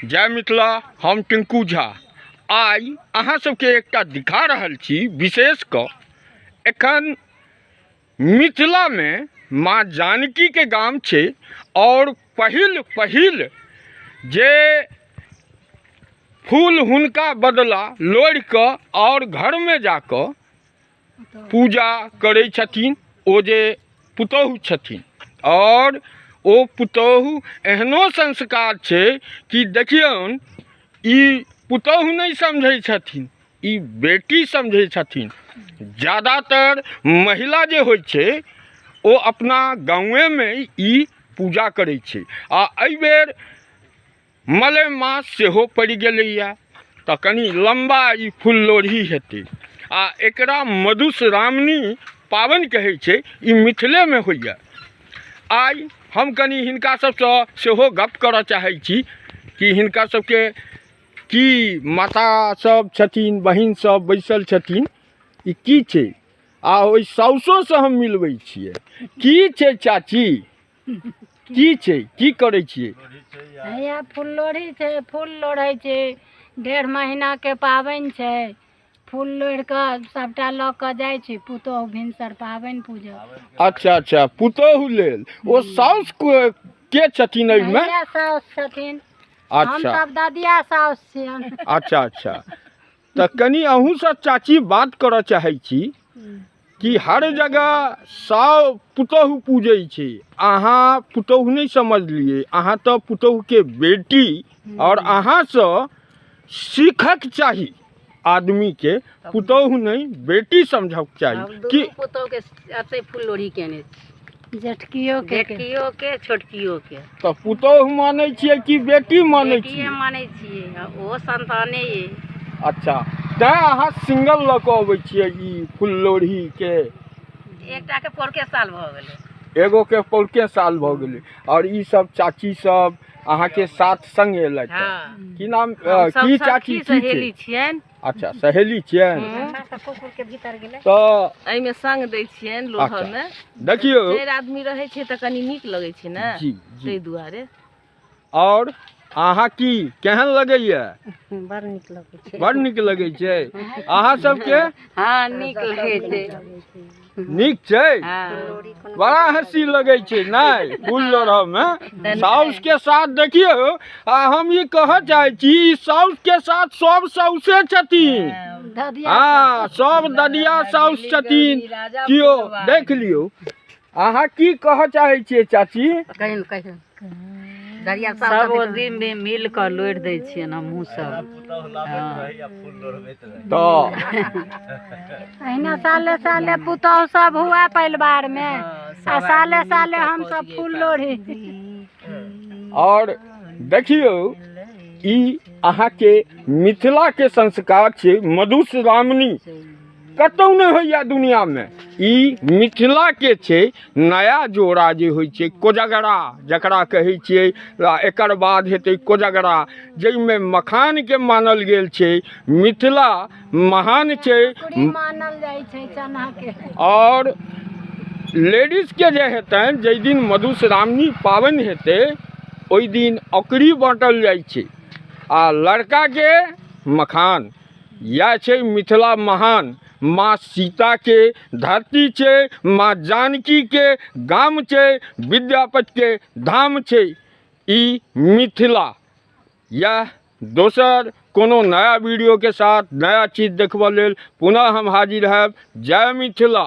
जय मिथिला। हम टिंकू झा आइ अहाँ सबके एकटा दिखा रहल छी विशेष कऽ एखन मिथिला में माँ जानकी के गाम छै और पहिल जे फूल हुनका बदला लोढ़ि कऽ और घर में जाकऽ पूजा करै छथिन ओ जे पुतोहु छथिन। और ओ पुतोहु एहनो संस्कार छै कि देखियौन ई पुतोहु नहीं समझै छथिन, ई बेटी समझै छथिन। ज़्यादातर महिला जे होइ छै ओ अपना गाँवे में ई पूजा करै छै। आ एहि बेर मलेमास सेहो पड़ि गेलैया तऽ कनि लम्बा ई फूल लोढ़ी हेतै आ एकरा मधुश्रावणी पाबनि कहै छै। ई मिथिले में होइया। आइ हम कनि हिनका सबसँ सेहो गप करऽ चाहै छी कि हिनका सबके की माता सब छथिन, बहिन सब बैसल छथिन, ई की छै। आ ओहि साउसो से हम मिलबै छियै। की छै चाची, की छै, की करै छियै? हैया फूल लोढ़ी छै, फूल लोढ़ै छै। 1.5 महीना के पाबनि छै। फूल लोढ़ि कऽ सबटा लऽ कऽ जाइ छै पुतोहु भिनसर पाबनि पूजा। अच्छा अच्छा, पुतोहु लेल ओ साउस के छथिन एहिमे? हैया साउस छथिन। हम अच्छा सब ददिया साउस छियन। अच्छा अच्छा, तऽ कनि अहूँ से चाची बात करऽ चाहै छी कि हर जगह पुतोहु पूजै छै, अहाँ पुतोहु नहीं समझलिए, अहाँ तो पुतोहु के बेटी। और अहाँ से सीखक चाही आदमी के, पुतोहु नहीं बेटी समझक चाहिए कि पुतोहु के अते फूल लोढ़ी केने जेठकियो के छोटकियो के। तो पुतोहु मानै छियै कि बेटी मानै छियै? मानै छियै, ओ संताने ये। अच्छा, तैं अहाँ सिंगल लऽ कऽ अबै छियै ई फूल लोढ़ी के? एकटा के पोरके साल भऽ गेलै। एगो के पौरके साल भऽ गेलै। और ई सब चाची सब अहाँ के साथ संग एलथि। हाँ। की नाम की चाची की सहेली छियन। अच्छा, सहेली छियन। तऽ एहिमे संग दै छियन लोढ़ऽ में। देखियौ 4 आदमी रहै छै तऽ कनी नीक लगै छै ने, जी ताहि दुआरे। और अहाँ की केहन लगैया? बड़ नीक लगै छै। बड़ नीक लगै छै अहाँ सबके? हाँ, नीक लगै छै। नीक छै। हाँ। बड़ा हंसी लगे छै नहीं फूल लोढ़ऽ में। साउस के साथ देखियो, हम ये कह चाहे छी साउस के साथ सब साउसे छथिन। हाँ, सब ददिया साउस छथिन। कियो देख लियो। अहाँ की कह चाहे छियै चाची? सब दिन में मिल कर लोढ़ दै छियन हमहूँ सब। तो अहिना साले साले पुतोहु सब हुआ परिवार में, आ साले साले हम सब फूल लोढ़ी। और देखियो ई अहाँ के मिथिला के संस्कार छै। मधुश्रावणी कतौ नहीं होइया दुनिया में, ई मिथिला के छै। नया जोड़ा जे होइ छै कोजगरा जकरा कहै छियै, एकर बाद हेतै कोजगरा जाहिमे मखान के मानल गेल छै। मिथिला महान छै मानल जाइ छै चना के। और लेडीज के जे हेतनि जाहि दिन मधुश्रावणी पाबनि हेतै ओहि दिन औकरी बाँटल जाइ छै आ लड़का के मखान। यह छै मिथिला महान। माँ सीता के धरती छै, माँ जानकी के गाम छै, विद्यापति के धाम छै ई मिथिला। यह दोसर कोनो नया वीडियो के साथ नया चीज देखबऽ लेल पुनः हम हाजिर हैब। जय मिथिला।